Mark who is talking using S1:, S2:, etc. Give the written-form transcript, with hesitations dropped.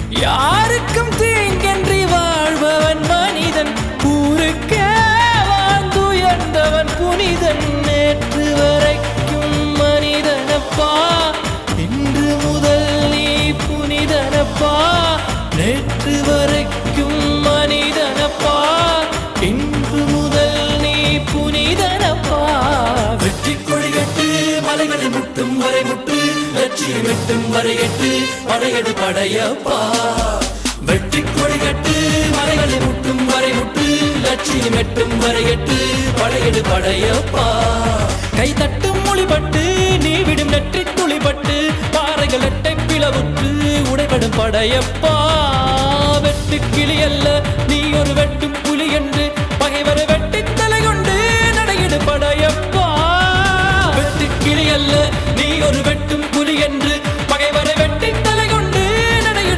S1: யாருக்கும் தீங்கன்றி வாழ்பவன் மனிதன், ஊருக்கே வாழ்ந்துயர்ந்தவன் புனிதன். நேற்று வரைக்கும் மனிதனப்பா, இன்று முதல் நீ புனிதனப்பா. நேற்று வரைக்கும் மனிதனப்பா, இன்று முதல் நீ புனிதனப்பா. வெற்றி கொடிகட்டு மலைகளை முட்டும் வரை முட்டு, லட்சியம் எட்டும் வரை எட்டு, படையெடு படையப்பா. வெற்றி கொடிகட்டு மலைகளை முட்டும் வரை முட்டு, லட்சியம் எட்டும் வரை எட்டு, படையெடு படையப்பா. கை தட்டும் மொழிபட்டு நீ விடும் நெற்றி துளிபட்டு, பாறைகள் எட்டை பிளவுற்று உடைபடும் படையப்பா. வெட்டு கிளி அல்ல நீ ஒரு வெட்டும்